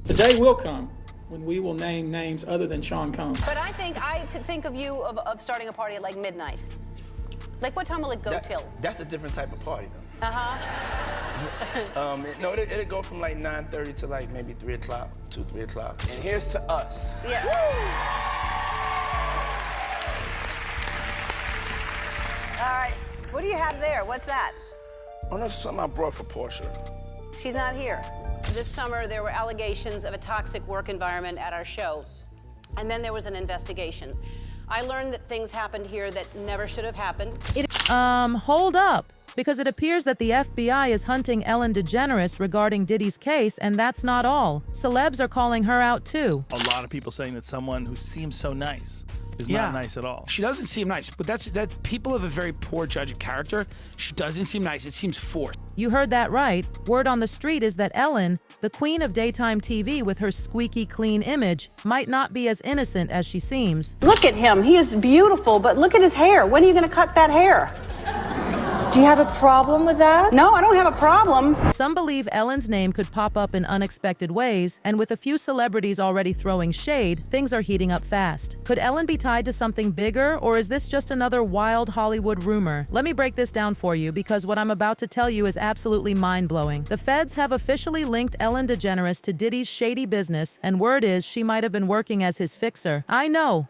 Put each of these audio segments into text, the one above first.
The day will come when we will name names other than Sean Combs. But I could think of you of starting a party at like midnight. Like what time will it go till? That's a different type of party though. Uh-huh. No, it'll go from like 9:30 to like maybe 3 o'clock, 2, 3 o'clock. And here's to us. Yeah. All right, what do you have there? What's that? Oh, no, something I brought for Portia. She's not here. This summer, there were allegations of a toxic work environment at our show, and then there was an investigation. I learned that things happened here that never should have happened. Hold up. Because it appears that the FBI is hunting Ellen DeGeneres regarding Diddy's case, and that's not all. Celebs are calling her out too. A lot of people saying that someone who seems so nice is not nice at all. She doesn't seem nice, but that's people have a very poor judge of character. She doesn't seem nice. It seems forced. You heard that right. Word on the street is that Ellen, the queen of daytime TV with her squeaky clean image, might not be as innocent as she seems. Look at him. He is beautiful, but look at his hair. When are you going to cut that hair? Do you have a problem with that? No, I don't have a problem. Some believe Ellen's name could pop up in unexpected ways, and with a few celebrities already throwing shade, things are heating up fast. Could Ellen be tied to something bigger, or is this just another wild Hollywood rumor? Let me break this down for you, because what I'm about to tell you is absolutely mind-blowing. The feds have officially linked Ellen DeGeneres to Diddy's shady business, and word is she might have been working as his fixer. I know,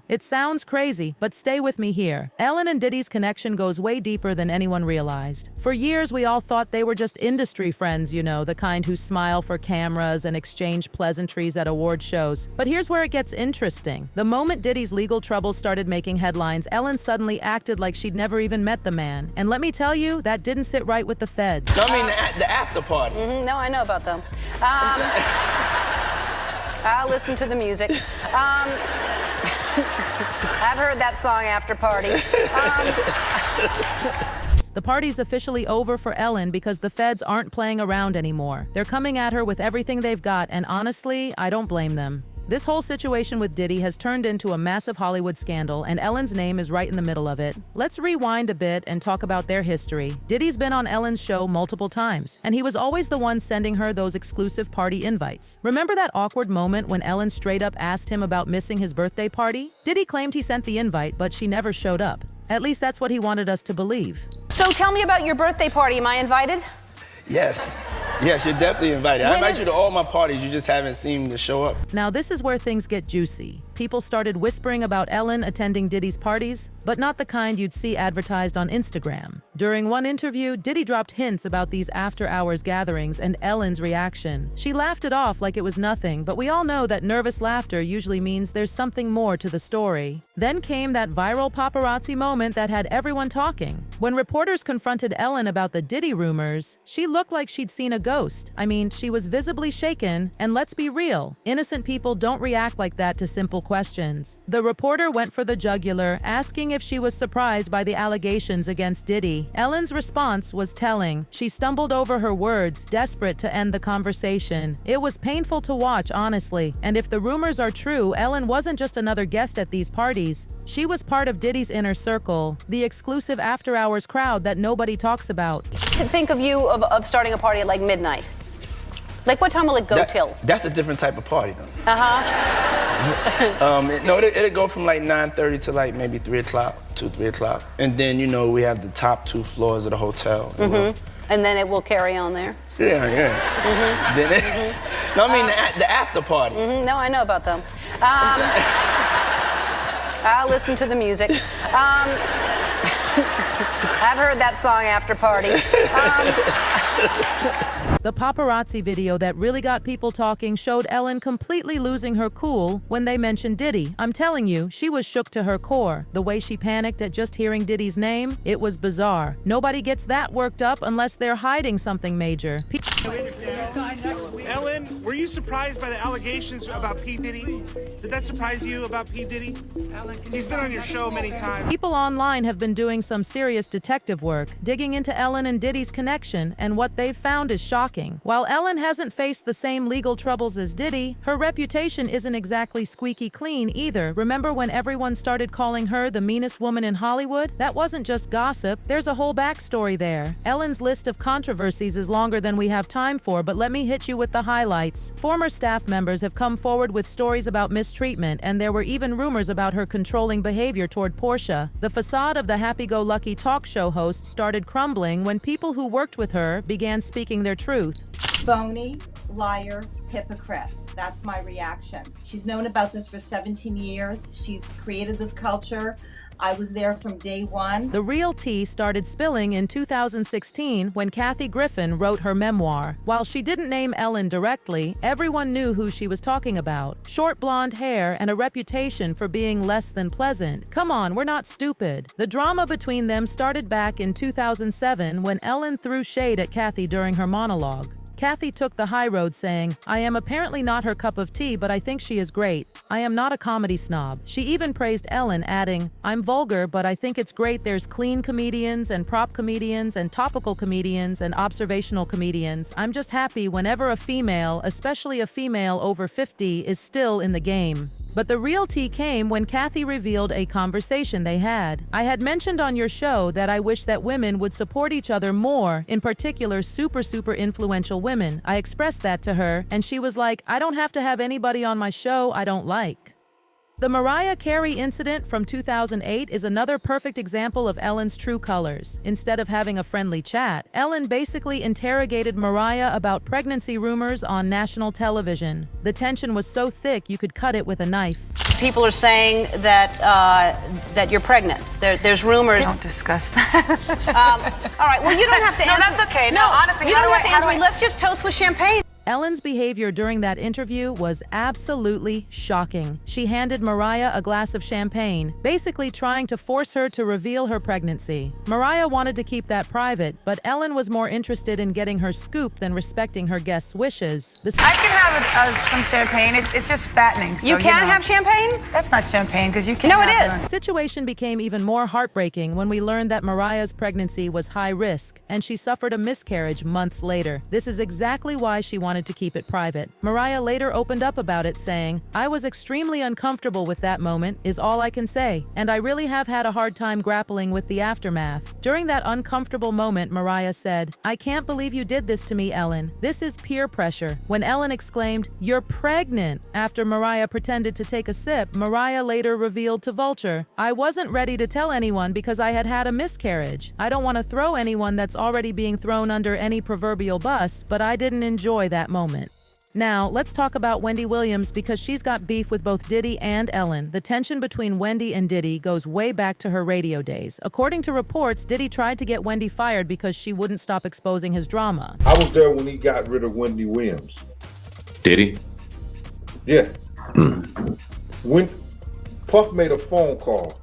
it sounds crazy, but stay with me here. Ellen and Diddy's connection goes way deeper than anyone realized. For years, we all thought they were just industry friends, you know, the kind who smile for cameras and exchange pleasantries at award shows. But here's where it gets interesting. The moment Diddy's legal troubles started making headlines, Ellen suddenly acted like she'd never even met the man. And let me tell you, that didn't sit right with the feds. No, I mean the after party. No, I know about them. I'll listen to the music. I've heard that song, After Party. The party's officially over for Ellen because the feds aren't playing around anymore. They're coming at her with everything they've got, and honestly, I don't blame them. This whole situation with Diddy has turned into a massive Hollywood scandal, and Ellen's name is right in the middle of it. Let's rewind a bit and talk about their history. Diddy's been on Ellen's show multiple times, and he was always the one sending her those exclusive party invites. Remember that awkward moment when Ellen straight up asked him about missing his birthday party? Diddy claimed he sent the invite, but she never showed up. At least that's what he wanted us to believe. So tell me about your birthday party. Am I invited? Yes. Yes, you're definitely invited. I invite you to all my parties, you just haven't seen to show up. Now this is where things get juicy. People started whispering about Ellen attending Diddy's parties, but not the kind you'd see advertised on Instagram. During one interview, Diddy dropped hints about these after-hours gatherings and Ellen's reaction. She laughed it off like it was nothing, but we all know that nervous laughter usually means there's something more to the story. Then came that viral paparazzi moment that had everyone talking. When reporters confronted Ellen about the Diddy rumors, she looked like she'd seen a ghost. I mean, she was visibly shaken, and let's be real, innocent people don't react like that to simple questions. The reporter went for the jugular, asking if she was surprised by the allegations against Diddy. Ellen's response was telling. She stumbled over her words, desperate to end the conversation. It was painful to watch, honestly, and if the rumors are true, Ellen wasn't just another guest at these parties. She was part of Diddy's inner circle, the exclusive after-hours crowd that nobody talks about. Think of you of starting a party at like midnight. Like what time will it go till? That's a different type of party though. Uh-huh. No, it'll go from like 9:30 to like maybe 3 o'clock, 2, 3 o'clock. And then, you know, we have the top 2 floors of the hotel. And then it will carry on there? Yeah. Then no, I mean the after party. No, I know about them. I'll listen to the music. I've heard that song, After Party. The paparazzi video that really got people talking showed Ellen completely losing her cool when they mentioned Diddy. I'm telling you, she was shook to her core. The way she panicked at just hearing Diddy's name, it was bizarre. Nobody gets that worked up unless they're hiding something major. Ellen, were you surprised by the allegations about P. Diddy? Did that surprise you about P. Diddy? He's been on your show many times. People online have been doing some serious detective work, digging into Ellen and Diddy's connection, and what they've found is shocking. While Ellen hasn't faced the same legal troubles as Diddy, her reputation isn't exactly squeaky clean either. Remember when everyone started calling her the meanest woman in Hollywood? That wasn't just gossip, there's a whole backstory there. Ellen's list of controversies is longer than we have time for, but let me hit you with the highlights. Former staff members have come forward with stories about mistreatment, and there were even rumors about her controlling behavior toward Portia. The facade of the happy-go-lucky talk show host started crumbling when people who worked with her began speaking their truth. Phony, liar, hypocrite. That's my reaction. She's known about this for 17 years. She's created this culture. I was there from day one. The real tea started spilling in 2016 when Kathy Griffin wrote her memoir. While she didn't name Ellen directly, everyone knew who she was talking about. Short blonde hair and a reputation for being less than pleasant. Come on, we're not stupid. The drama between them started back in 2007 when Ellen threw shade at Kathy during her monologue. Kathy took the high road saying, "I am apparently not her cup of tea, but I think she is great. I am not a comedy snob." She even praised Ellen, adding, "I'm vulgar, but I think it's great there's clean comedians and prop comedians and topical comedians and observational comedians. I'm just happy whenever a female, especially a female over 50, is still in the game." But the real tea came when Kathy revealed a conversation they had. "I had mentioned on your show that I wish that women would support each other more, in particular super influential women. I expressed that to her, and she was like, I don't have to have anybody on my show I don't like." The Mariah Carey incident from 2008 is another perfect example of Ellen's true colors. Instead of having a friendly chat, Ellen basically interrogated Mariah about pregnancy rumors on national television. The tension was so thick you could cut it with a knife. People are saying that that you're pregnant. There's rumors. Don't discuss that. All right. Well, you don't have to answer. No, that's okay. No, honestly, you don't have to answer me. I... Let's just toast with champagne. Ellen's behavior during that interview was absolutely shocking. She handed Mariah a glass of champagne, basically trying to force her to reveal her pregnancy. Mariah wanted to keep that private, but Ellen was more interested in getting her scoop than respecting her guests' wishes. I can have some champagne. It's just fattening. So, you can't have champagne? That's not champagne because you can't. No, it is. The situation became even more heartbreaking when we learned that Mariah's pregnancy was high risk, and she suffered a miscarriage months later. This is exactly why she wanted to keep it private. Mariah later opened up about it, saying, "I was extremely uncomfortable with that moment, is all I can say, and I really have had a hard time grappling with the aftermath." During that uncomfortable moment, Mariah said, "I can't believe you did this to me, Ellen. This is peer pressure." When Ellen exclaimed, "You're pregnant," after Mariah pretended to take a sip, Mariah later revealed to Vulture, "I wasn't ready to tell anyone because I had had a miscarriage. I don't want to throw anyone that's already being thrown under any proverbial bus, but I didn't enjoy that moment." Now, let's talk about Wendy Williams because she's got beef with both Diddy and Ellen. The tension between Wendy and Diddy goes way back to her radio days. According to reports, Diddy tried to get Wendy fired because she wouldn't stop exposing his drama. I was there when he got rid of Wendy Williams. Did he? Yeah. When Puff made a phone call,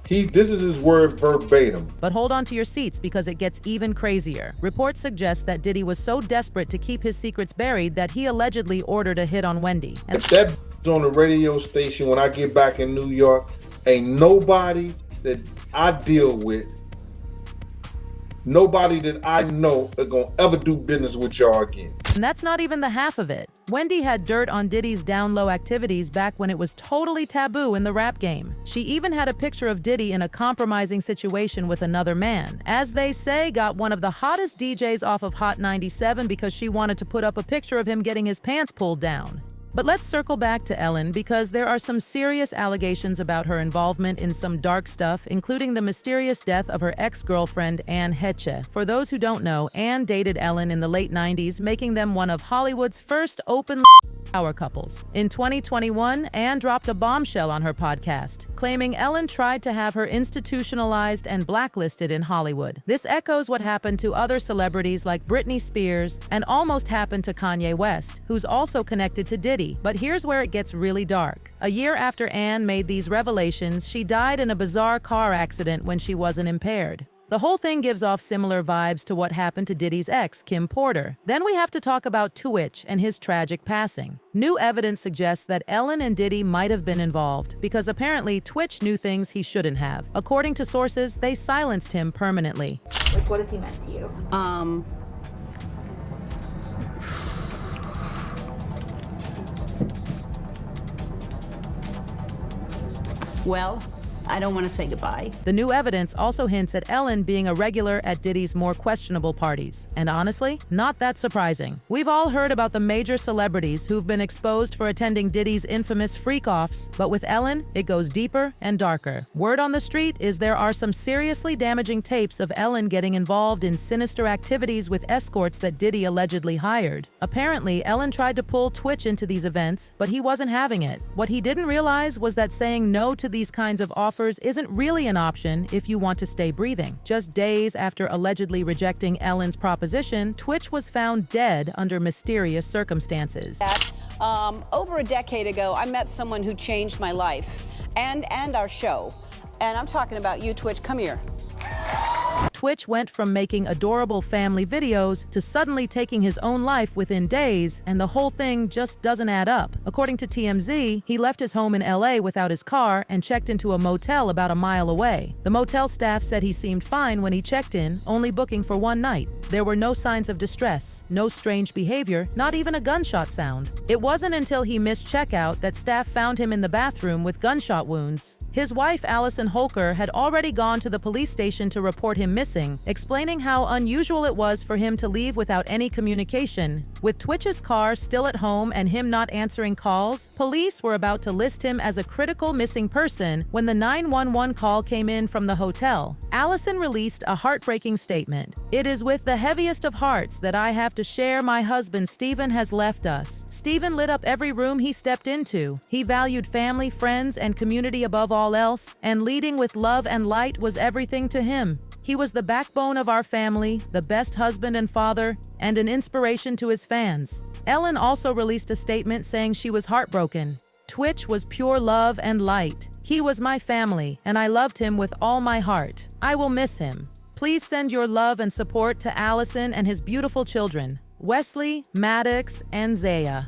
this is his word verbatim. But hold on to your seats because it gets even crazier. Reports suggest that Diddy was so desperate to keep his secrets buried that he allegedly ordered a hit on Wendy. If that on the radio station when I get back in New York, ain't nobody that I deal with, nobody that I know are gonna ever do business with y'all again. And that's not even the half of it. Wendy had dirt on Diddy's down-low activities back when it was totally taboo in the rap game. She even had a picture of Diddy in a compromising situation with another man. As they say, got one of the hottest DJs off of Hot 97 because she wanted to put up a picture of him getting his pants pulled down. But let's circle back to Ellen because there are some serious allegations about her involvement in some dark stuff, including the mysterious death of her ex-girlfriend, Anne Heche. For those who don't know, Anne dated Ellen in the late 90s, making them one of Hollywood's first open power couples. In 2021, Anne dropped a bombshell on her podcast, claiming Ellen tried to have her institutionalized and blacklisted in Hollywood. This echoes what happened to other celebrities like Britney Spears and almost happened to Kanye West, who's also connected to Diddy. But here's where it gets really dark. A year after Anne made these revelations, she died in a bizarre car accident when she wasn't impaired. The whole thing gives off similar vibes to what happened to Diddy's ex, Kim Porter. Then we have to talk about Twitch and his tragic passing. New evidence suggests that Ellen and Diddy might have been involved because apparently Twitch knew things he shouldn't have. According to sources, they silenced him permanently. Like, what has he meant to you? Well, I don't want to say goodbye. The new evidence also hints at Ellen being a regular at Diddy's more questionable parties. And honestly, not that surprising. We've all heard about the major celebrities who've been exposed for attending Diddy's infamous freak-offs, but with Ellen, it goes deeper and darker. Word on the street is there are some seriously damaging tapes of Ellen getting involved in sinister activities with escorts that Diddy allegedly hired. Apparently, Ellen tried to pull Twitch into these events, but he wasn't having it. What he didn't realize was that saying no to these kinds of offers isn't really an option if you want to stay breathing. Just days after allegedly rejecting Ellen's proposition, Twitch was found dead under mysterious circumstances. Over a decade ago, I met someone who changed my life and our show. And I'm talking about you, Twitch. Come here. Twitch went from making adorable family videos to suddenly taking his own life within days, and the whole thing just doesn't add up. According to TMZ, he left his home in LA without his car and checked into a motel about a mile away. The motel staff said he seemed fine when he checked in, only booking for one night. There were no signs of distress, no strange behavior, not even a gunshot sound. It wasn't until he missed checkout that staff found him in the bathroom with gunshot wounds. His wife, Allison Holker, had already gone to the police station to report him missing, explaining how unusual it was for him to leave without any communication. With Twitch's car still at home and him not answering calls, police were about to list him as a critical missing person when the 911 call came in from the hotel. Allison released a heartbreaking statement. "It is with the heaviest of hearts that I have to share my husband Stephen has left us. Stephen lit up every room he stepped into. He valued family, friends, and community above all else, and leading with love and light was everything to him. He was the backbone of our family, the best husband and father, and an inspiration to his fans." Ellen also released a statement saying she was heartbroken. "Twitch was pure love and light. He was my family, and I loved him with all my heart. I will miss him. Please send your love and support to Allison and his beautiful children, Wesley, Maddox, and Zaya."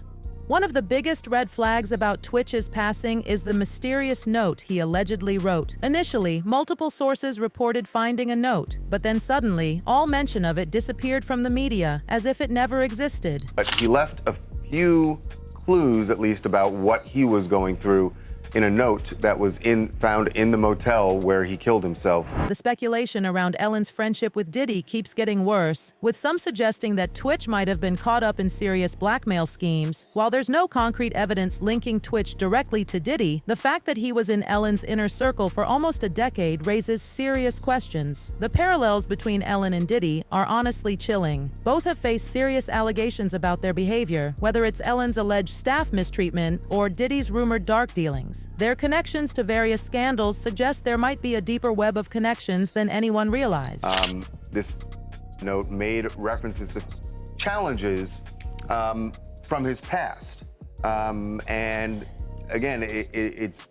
One of the biggest red flags about Twitch's passing is the mysterious note he allegedly wrote. Initially, multiple sources reported finding a note, but then suddenly, all mention of it disappeared from the media, as if it never existed. But he left a few clues, at least, about what he was going through in a note that was found in the motel where he killed himself. The speculation around Ellen's friendship with Diddy keeps getting worse, with some suggesting that Twitch might have been caught up in serious blackmail schemes. While there's no concrete evidence linking Twitch directly to Diddy, the fact that he was in Ellen's inner circle for almost a decade raises serious questions. The parallels between Ellen and Diddy are honestly chilling. Both have faced serious allegations about their behavior, whether it's Ellen's alleged staff mistreatment or Diddy's rumored dark dealings. Their connections to various scandals suggest there might be a deeper web of connections than anyone realized. This note made references to challenges from his past. And again, it's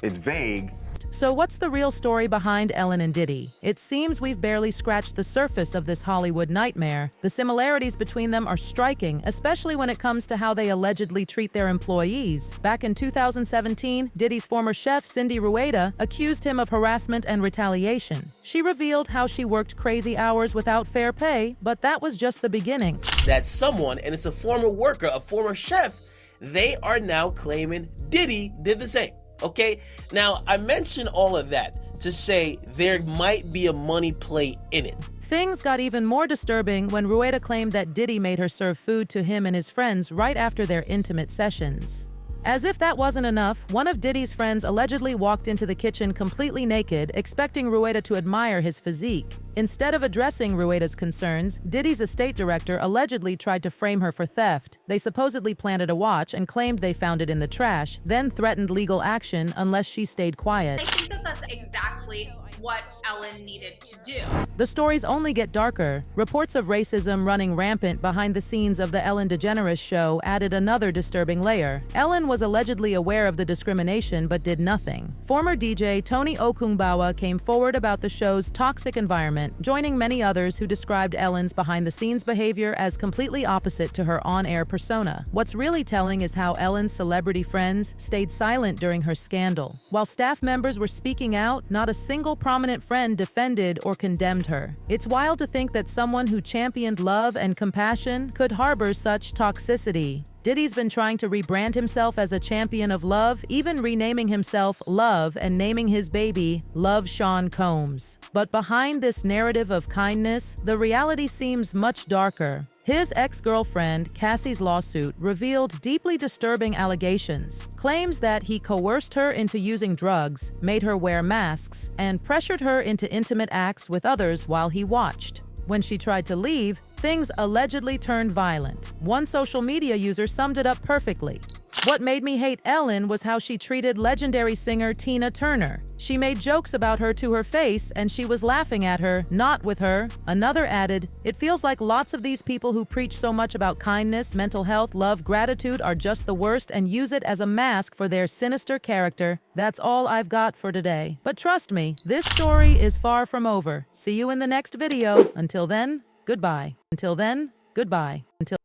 vague. So what's the real story behind Ellen and Diddy? It seems we've barely scratched the surface of this Hollywood nightmare. The similarities between them are striking, especially when it comes to how they allegedly treat their employees. Back in 2017, Diddy's former chef, Cindy Rueda, accused him of harassment and retaliation. She revealed how she worked crazy hours without fair pay, but that was just the beginning. That someone, and it's a former worker, a former chef, they are now claiming Diddy did the same. Okay, now I mention all of that to say there might be a money play in it. Things got even more disturbing when Rueda claimed that Diddy made her serve food to him and his friends right after their intimate sessions. As if that wasn't enough, one of Diddy's friends allegedly walked into the kitchen completely naked, expecting Rueda to admire his physique. Instead of addressing Rueda's concerns, Diddy's estate director allegedly tried to frame her for theft. They supposedly planted a watch and claimed they found it in the trash, then threatened legal action unless she stayed quiet. I think that that's exactly what Ellen needed to do. The stories only get darker. Reports of racism running rampant behind the scenes of the Ellen DeGeneres show added another disturbing layer. Ellen was allegedly aware of the discrimination but did nothing. Former DJ Tony Okungbawa came forward about the show's toxic environment, joining many others who described Ellen's behind-the-scenes behavior as completely opposite to her on-air persona. What's really telling is how Ellen's celebrity friends stayed silent during her scandal. While staff members were speaking speaking out, not a single prominent friend defended or condemned her. It's wild to think that someone who championed love and compassion could harbor such toxicity. Diddy's been trying to rebrand himself as a champion of love, even renaming himself Love and naming his baby Love Sean Combs. But behind this narrative of kindness, the reality seems much darker. His ex-girlfriend, Cassie's lawsuit, revealed deeply disturbing allegations, claims that he coerced her into using drugs, made her wear masks, and pressured her into intimate acts with others while he watched. When she tried to leave, things allegedly turned violent. One social media user summed it up perfectly. What made me hate Ellen was how she treated legendary singer Tina Turner. She made jokes about her to her face, and she was laughing at her, not with her. Another added, "It feels like lots of these people who preach so much about kindness, mental health, love, gratitude are just the worst and use it as a mask for their sinister character." That's all I've got for today. But trust me, this story is far from over. See you in the next video. Until then, goodbye. Until then, goodbye. Until